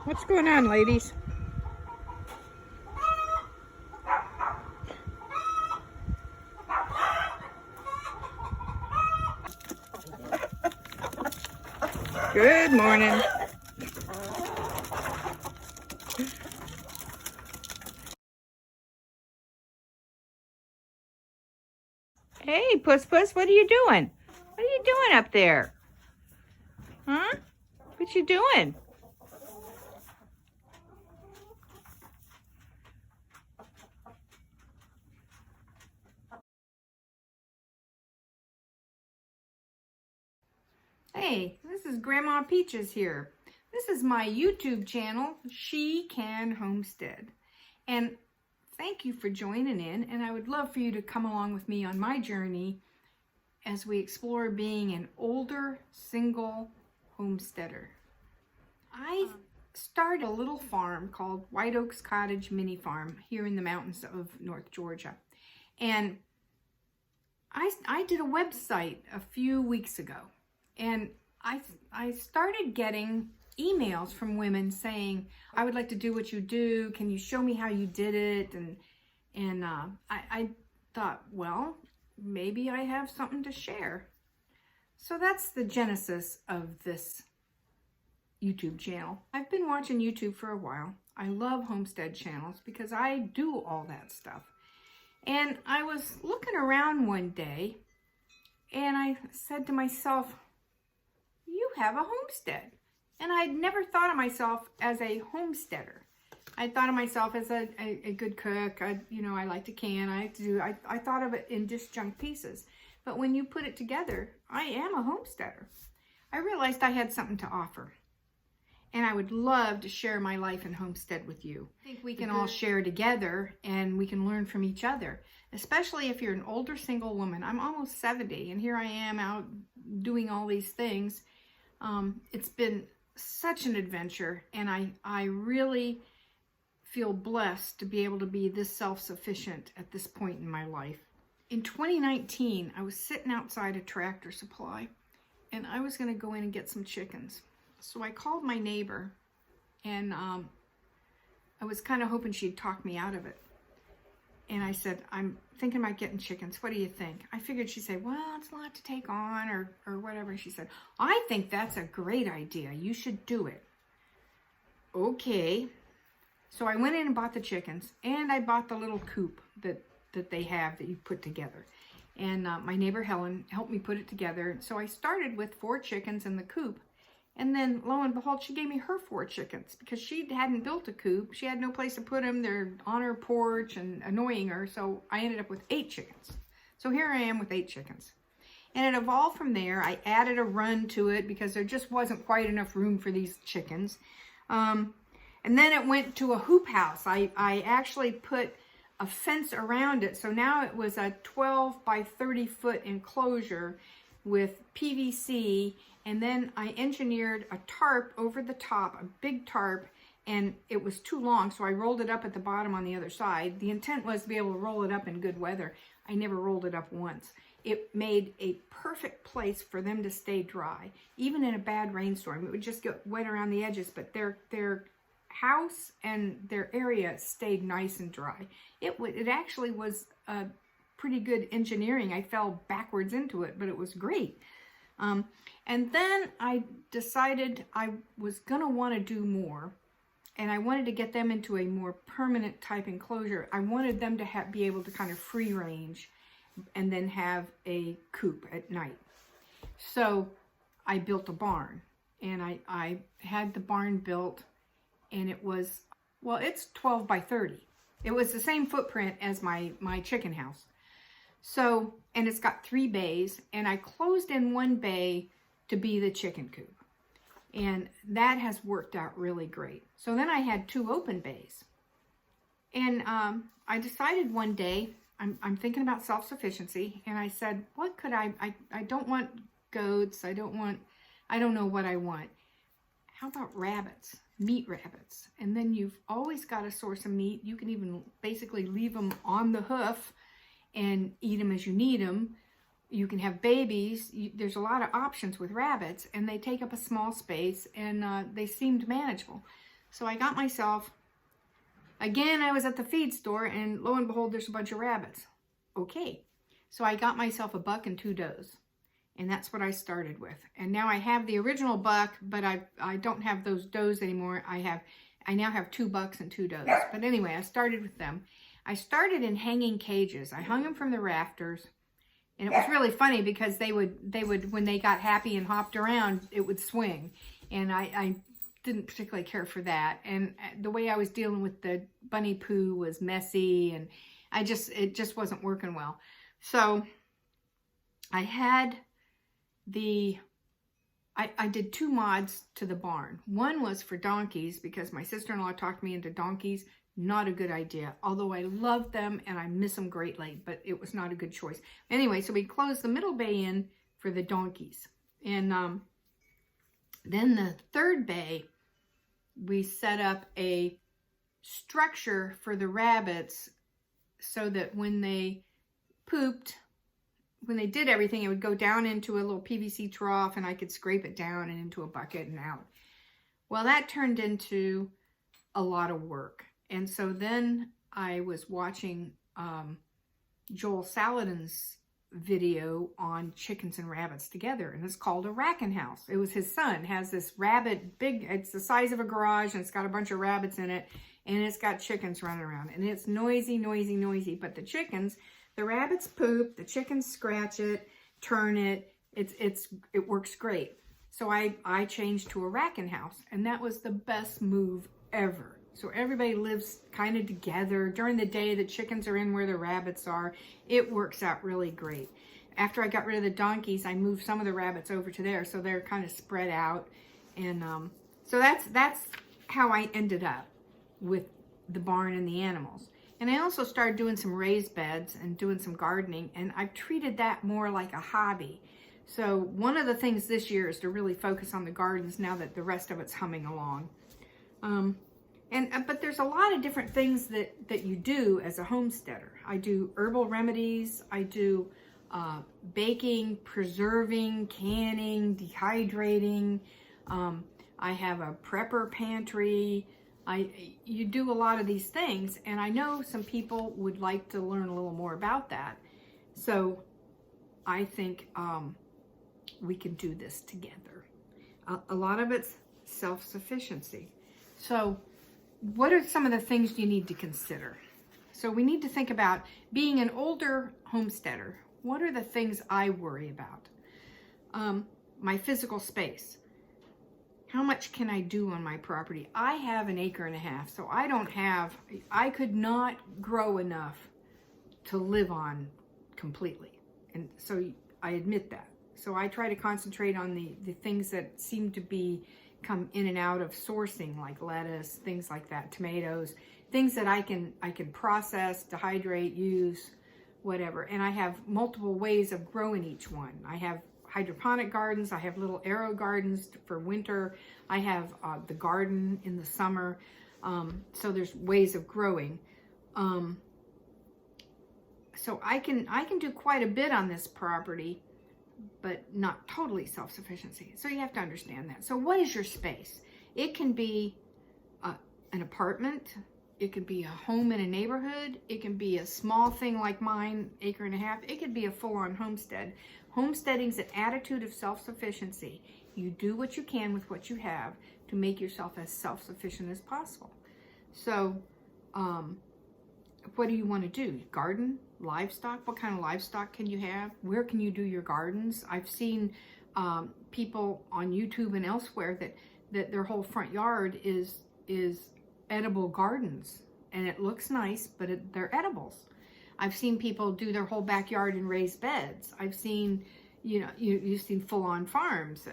What's going on, ladies? Good morning. Hey, Puss, what are you doing? What are you doing up there? Huh? What you doing? Hey, this is Grandma Peaches here. This is my YouTube channel, She Can Homestead. And thank you for joining in, and I would love for you to come along with me on my journey as we explore being an older single homesteader. I started a little farm called White Oaks Cottage Mini Farm here in the mountains of North Georgia. And I did a website a few weeks ago, and I started getting emails from women saying, I would like to do what you do. Can you show me how you did it? And I thought, well, maybe I have something to share. So that's the genesis of this YouTube channel. I've been watching YouTube for a while. I love homestead channels because I do all that stuff. And I was looking around one day and I said to myself, you have a homestead. And I'd never thought of myself as a homesteader. I thought of myself as a good cook. I like to can. I thought of it in disjunct pieces. But when you put it together, I am a homesteader. I realized I had something to offer. And I would love to share my life in homestead with you. I think we can all share together and we can learn from each other, especially if you're an older single woman. I'm almost 70 and here I am out doing all these things. It's been such an adventure, and I really feel blessed to be able to be this self-sufficient at this point in my life. In 2019, I was sitting outside a Tractor Supply and I was going to go in and get some chickens. So I called my neighbor, and I was kind of hoping she'd talk me out of it. And I said, I'm thinking about getting chickens. What do you think? I figured she'd say, well, it's a lot to take on or whatever. She said, I think that's a great idea. You should do it. Okay. So I went in and bought the chickens, and I bought the little coop that they have that you put together. And my neighbor Helen helped me put it together. So I started with 4 chickens in the coop. And then, lo and behold, she gave me her 4 chickens because she hadn't built a coop. She had no place to put them. They're on her porch and annoying her. So I ended up with 8 chickens. So here I am with 8 chickens. And it evolved from there. I added a run to it because there just wasn't quite enough room for these chickens. And then it went to a hoop house. I actually put a fence around it. So now it was a 12 by 30 foot enclosure with PVC, and then I engineered a tarp over the top, a big tarp, and it was too long, so I rolled it up at the bottom on the other side. The intent was to be able to roll it up in good weather. I never rolled it up once. It made a perfect place for them to stay dry. Even in a bad rainstorm, it would just get wet around the edges, but their house and their area stayed nice and dry. It actually was pretty good engineering. I fell backwards into it, but it was great. And then I decided I was gonna want to do more, and I wanted to get them into a more permanent type enclosure. I wanted them to be able to kind of free range and then have a coop at night. So I built a barn, and I had the barn built, and it was, well, it's 12 by 30. It was the same footprint as my chicken house. So, and it's got 3 bays, and I closed in one bay to be the chicken coop. And that has worked out really great. So then I had 2 open bays. And I decided one day, I'm thinking about self-sufficiency, and I said, what could I don't want goats, I don't know what I want. How about rabbits? Meat rabbits. And then you've always got a source of meat. You can even basically leave them on the hoof and eat them as you need them. You can have babies. There's a lot of options with rabbits, and they take up a small space, and they seemed manageable. So I got myself, again, I was at the feed store, and lo and behold, there's a bunch of rabbits. Okay, so I got myself a buck and 2 does, and that's what I started with. And now I have the original buck, but I don't have those does anymore. I now have 2 bucks and 2 does. But anyway, I started with them. I started in hanging cages. I hung them from the rafters, and it was really funny because they would when they got happy and hopped around, it would swing, and I didn't particularly care for that. And the way I was dealing with the bunny poo was messy, and it just wasn't working well. So I had I did 2 mods to the barn. One was for donkeys because my sister-in-law talked me into donkeys. Not a good idea, although I love them and I miss them greatly, but it was not a good choice. Anyway, so we closed the middle bay in for the donkeys. And then the 3rd bay, we set up a structure for the rabbits so that when they pooped, when they did everything, it would go down into a little PVC trough and I could scrape it down and into a bucket and out. Well, that turned into a lot of work. And so then I was watching Joel Salatin's video on chickens and rabbits together, and it's called a racking house. It was his son has this rabbit, it's the size of a garage, and it's got a bunch of rabbits in it, and it's got chickens running around, and it's noisy, noisy, noisy. But the rabbits poop, the chickens scratch it, turn it. It works great. So I changed to a racking house, and that was the best move ever. So everybody lives kind of together. During the day, the chickens are in where the rabbits are. It works out really great. After I got rid of the donkeys, I moved some of the rabbits over to there, so they're kind of spread out. And so that's how I ended up with the barn and the animals. And I also started doing some raised beds and doing some gardening, and I've treated that more like a hobby. So one of the things this year is to really focus on the gardens now that the rest of it's humming along. But there's a lot of different things that you do as a homesteader. I do herbal remedies. I do baking, preserving, canning, dehydrating. I have a prepper pantry. You do a lot of these things, and I know some people would like to learn a little more about that. So I think we can do this together. A lot of it's self-sufficiency. So what are some of the things you need to consider? So we need to think about being an older homesteader. What are the things I worry about? My physical space. How much can I do on my property? I have 1.5 acres, so I could not grow enough to live on completely. And so I admit that. So I try to concentrate on the things that seem to come in and out of sourcing, like lettuce, things like that, tomatoes, things that I can process, dehydrate, use, whatever. And I have multiple ways of growing each one. I have hydroponic gardens. I have little arrow gardens for winter. I have the garden in the summer. So there's ways of growing. So I can do quite a bit on this property, but not totally self-sufficiency. So you have to understand that. So what is your space? It can be an apartment. It could be a home in a neighborhood. It can be a small thing like mine, 1.5 acres. It could be a full-on homestead. Homesteading's an attitude of self-sufficiency. You do what you can with what you have to make yourself as self-sufficient as possible. So what do you want to do? Garden? Livestock? What kind of livestock can you have? Where can you do your gardens? I've seen people on YouTube and elsewhere that their whole front yard is edible gardens, and it looks nice, but they're edibles. I've seen people do their whole backyard in raised beds. I've seen, you've seen full-on farms.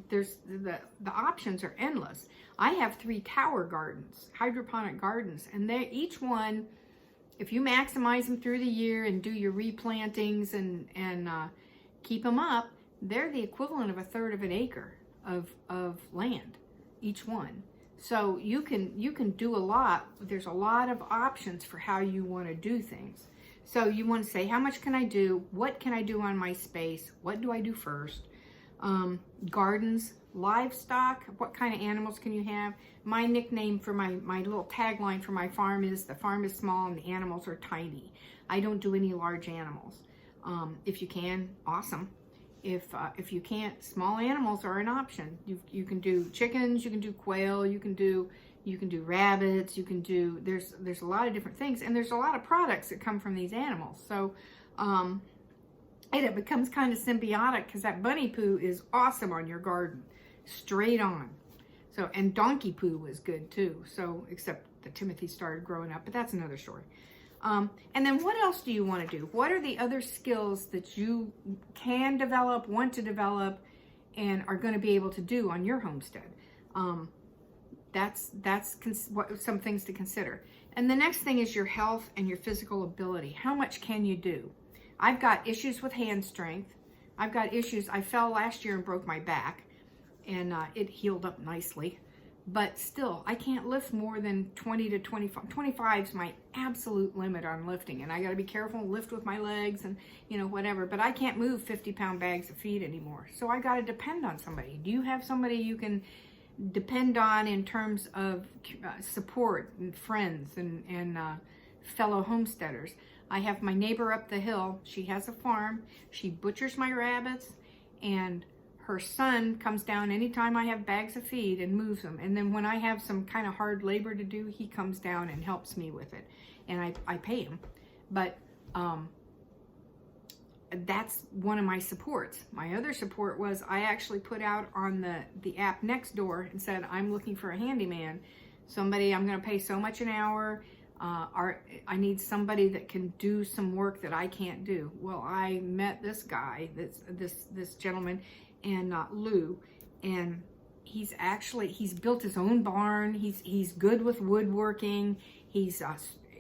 The options are endless. I have 3 tower gardens, hydroponic gardens, and they each one, if you maximize them through the year and do your replantings and keep them up, they're the equivalent of 1/3 of an acre of land, each one. So you can do a lot. There's a lot of options for how you want to do things. So you want to say, how much can I do? What can I do on my space? What do I do first? Gardens, livestock, what kind of animals can you have? My nickname for my little tagline for my farm is, the farm is small and the animals are tiny. I don't do any large animals. If you can, awesome. If you can't, small animals are an option. You can do chickens, you can do quail, you can do rabbits, you can do, there's a lot of different things, and there's a lot of products that come from these animals. So and it becomes kind of symbiotic, because that bunny poo is awesome on your garden, straight on. So, and donkey poo was good too. So, except that Timothy started growing up, but that's another story. And then what else do you want to do? What are the other skills that you can develop, want to develop, and are going to be able to do on your homestead? That's some things to consider. And the next thing is your health and your physical ability. How much can you do? I've got issues with hand strength. I've got issues. I fell last year and broke my back, and it healed up nicely. But still, I can't lift more than 20 to 25. 25 is my absolute limit on lifting, and I got to be careful and lift with my legs and, you know, whatever. But I can't move 50-pound bags of feed anymore, so I got to depend on somebody. Do you have somebody you can depend on in terms of support and friends and fellow homesteaders? I have my neighbor up the hill. She has a farm. She butchers my rabbits, and her son comes down anytime I have bags of feed and moves them. And then when I have some kind of hard labor to do, he comes down and helps me with it. And I pay him. But that's one of my supports. My other support was I actually put out on the app Nextdoor and said, I'm looking for a handyman. Somebody, I'm going to pay so much an hour. I need somebody that can do some work that I can't do. Well, I met this guy, this gentleman, and Lou, and he's built his own barn. He's good with woodworking. He's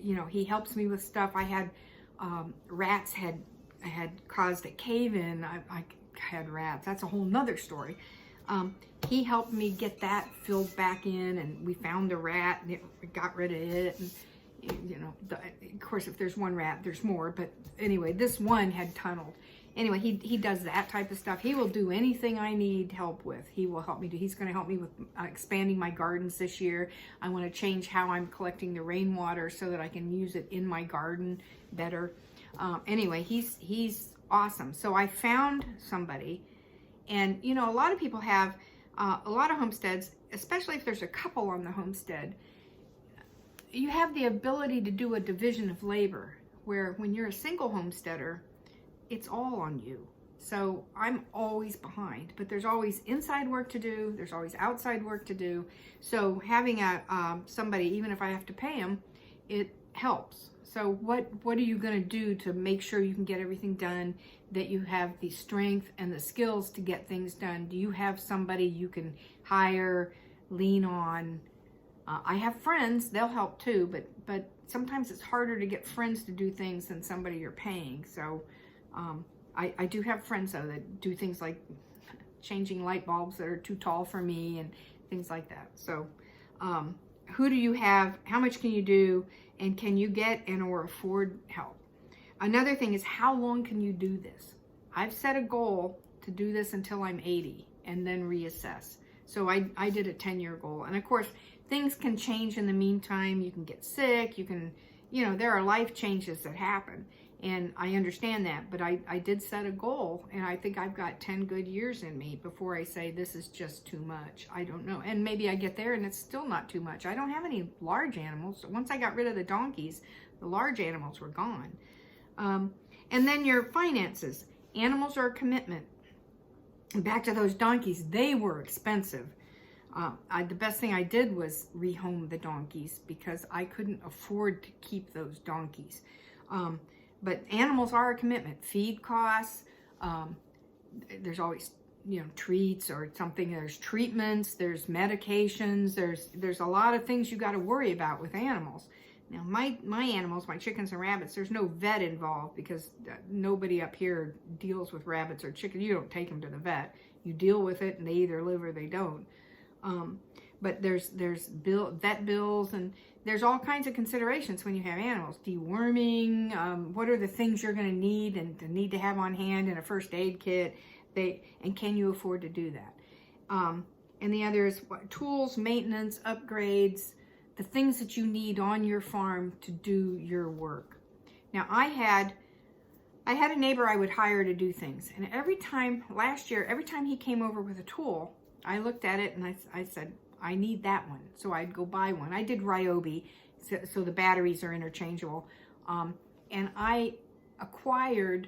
you know, he helps me with stuff. I had rats had caused a cave-in. I had rats. That's a whole nother story. He helped me get that filled back in, and we found a rat and it got rid of it. And you know, of course, if there's one rat, there's more. But anyway, this one had tunneled. Anyway, he does that type of stuff. He will do anything I need help with. He will help me do. He's going to help me with expanding my gardens this year. I want to change how I'm collecting the rainwater so that I can use it in my garden better. Anyway, he's awesome. So I found somebody, and you know, a lot of people have a lot of homesteads, especially if there's a couple on the homestead. You have the ability to do a division of labor, where when you're a single homesteader, it's all on you. So I'm always behind, but there's always inside work to do. There's always outside work to do. So having somebody, even if I have to pay them, it helps. So what are you going to do to make sure you can get everything done, that you have the strength and the skills to get things done? Do you have somebody you can hire, lean on? I have friends, they'll help too, but sometimes it's harder to get friends to do things than somebody you're paying. So I do have friends though that do things like changing light bulbs that are too tall for me and things like that. So who do you have? How much can you do? And can you get and or afford help? Another thing is, how long can you do this? I've set a goal to do this until I'm 80 and then reassess. So I did a 10-year goal. And of course, things can change in the meantime. You can get sick. You can, you know, there are life changes that happen. And I understand that, but I did set a goal, and I think I've got 10 good years in me before I say this is just too much. I don't know. And maybe I get there and it's still not too much. I don't have any large animals. Once I got rid of the donkeys, the large animals were gone. And then your finances. Animals are a commitment. And back to those donkeys, they were expensive. The best thing I did was rehome the donkeys because I couldn't afford to keep those donkeys. But animals are a commitment. Feed costs, there's always, you know, treats or something. There's treatments, there's medications, there's a lot of things you got to worry about with animals. Now, my animals, my chickens and rabbits, there's no vet involved because nobody up here deals with rabbits or chickens. You don't take them to the vet. You deal with it, and they either live or they don't. But there's vet bills, and there's all kinds of considerations when you have animals. Deworming, what are the things you're going to need to have on hand in a first aid kit, and can you afford to do that? And the other is tools, maintenance, upgrades, the things that you need on your farm to do your work. Now, I had a neighbor I would hire to do things. And last year, every time he came over with a tool, I looked at it and I said, I need that one. So I'd go buy one. I did Ryobi, so the batteries are interchangeable. And I acquired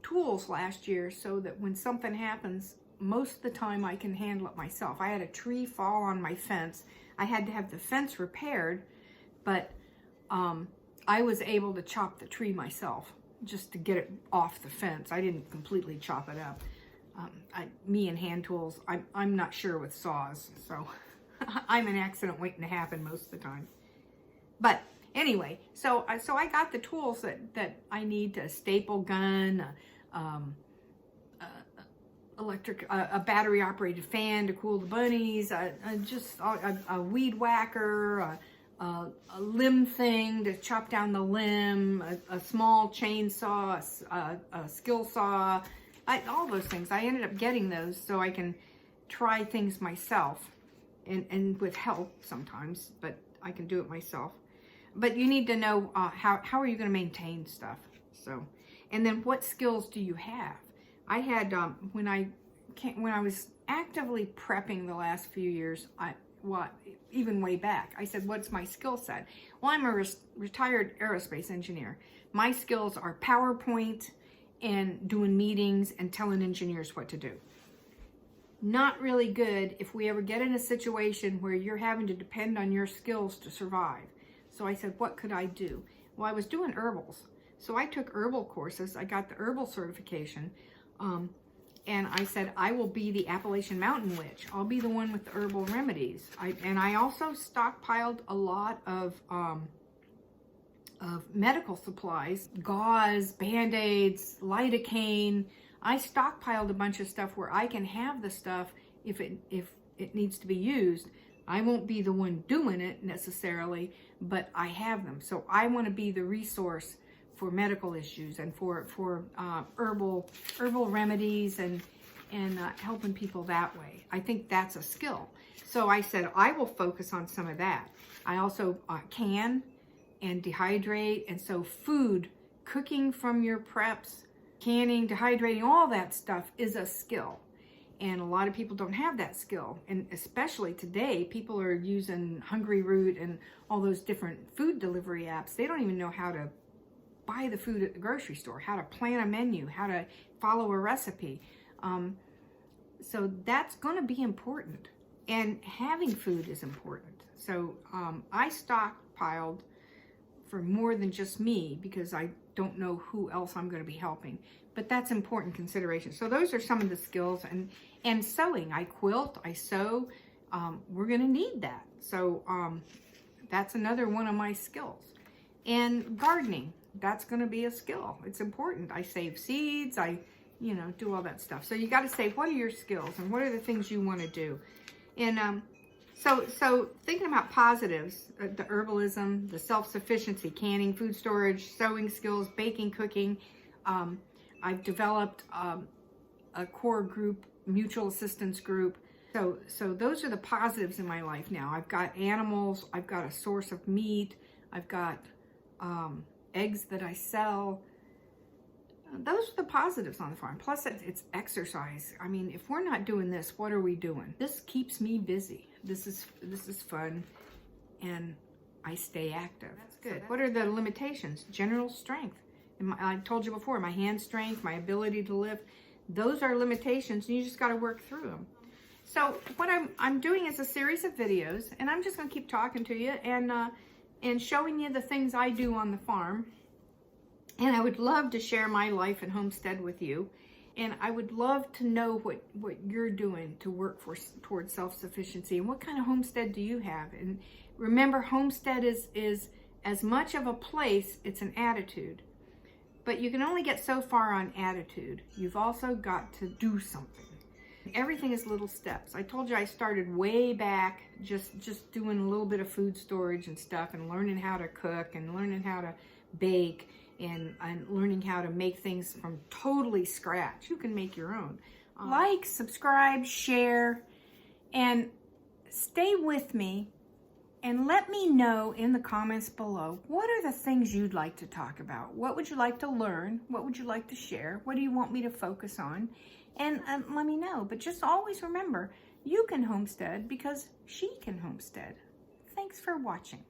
tools last year so that when something happens, most of the time I can handle it myself. I had a tree fall on my fence. I had to have the fence repaired, but I was able to chop the tree myself just to get it off the fence. I didn't completely chop it up. Me and hand tools, I'm not sure with saws, so I'm an accident waiting to happen most of the time. But anyway, so I got the tools that I need: a staple gun, a battery operated fan to cool the bunnies, a weed whacker, a limb thing to chop down the limb, a small chainsaw, a skill saw, all those things. I ended up getting those so I can try things myself, and with help sometimes, but I can do it myself. But you need to know how are you going to maintain stuff. So, and then what skills do you have? I had when I was actively prepping the last few years, even way back, I said, what's my skill set? Well, I'm a retired aerospace engineer. My skills are PowerPoint and doing meetings and telling engineers what to do. Not really good if we ever get in a situation where you're having to depend on your skills to survive. So I said, what could I do? Well, I was doing herbals. So I took herbal courses. I got the herbal certification. And I said, I will be the Appalachian Mountain Witch. I'll be the one with the herbal remedies. I also stockpiled a lot of medical supplies, gauze, Band-Aids, lidocaine. I stockpiled a bunch of stuff where I can have the stuff if it needs to be used. I won't be the one doing it necessarily, but I have them. So I want to be the resource for medical issues and for herbal remedies and helping people that way. I think that's a skill. So I said I will focus on some of that. I also can and dehydrate, and so food, cooking from your preps, canning, dehydrating, all that stuff is a skill. And a lot of people don't have that skill. And especially today, people are using Hungryroot and all those different food delivery apps. They don't even know how to buy the food at the grocery store, how to plan a menu, how to follow a recipe. So that's going to be important. And having food is important. So I stockpiled for more than just me because I don't know who else I'm going to be helping. But that's important consideration. So those are some of the skills. And sewing. I quilt, I sew. We're going to need that. So that's another one of my skills. And gardening. That's going to be a skill. It's important. I save seeds. I, do all that stuff. So you got to say, what are your skills and what are the things you want to do? And so thinking about positives, the herbalism, the self-sufficiency, canning, food storage, sewing skills, baking, cooking. I've developed a core group, mutual assistance group. So those are the positives in my life now. I've got animals. I've got a source of meat. I've got eggs that I sell. Those are the positives on the farm. Plus, it's exercise. I mean, if we're not doing this, what are we doing? This keeps me busy. This is fun, and I stay active. That's good. What are the limitations? General strength. I told you before, my hand strength, my ability to lift. Those are limitations, and you just got to work through them. So what I'm doing is a series of videos, and I'm just going to keep talking to you and showing you the things I do on the farm. And I would love to share my life and homestead with you. And I would love to know what you're doing to work towards self-sufficiency. And what kind of homestead do you have? And remember, homestead is as much of a place, it's an attitude. But you can only get so far on attitude. You've also got to do something. Everything is little steps. I told you I started way back just doing a little bit of food storage and stuff and learning how to cook and learning how to bake and learning how to make things from totally scratch. You can make your own. Like, subscribe, share, And stay with me and let me know in the comments below, what are the things you'd like to talk about? What would you like to learn? What would you like to share? What do you want me to focus on? And let me know. But just always remember, you can homestead because she can homestead. Thanks for watching.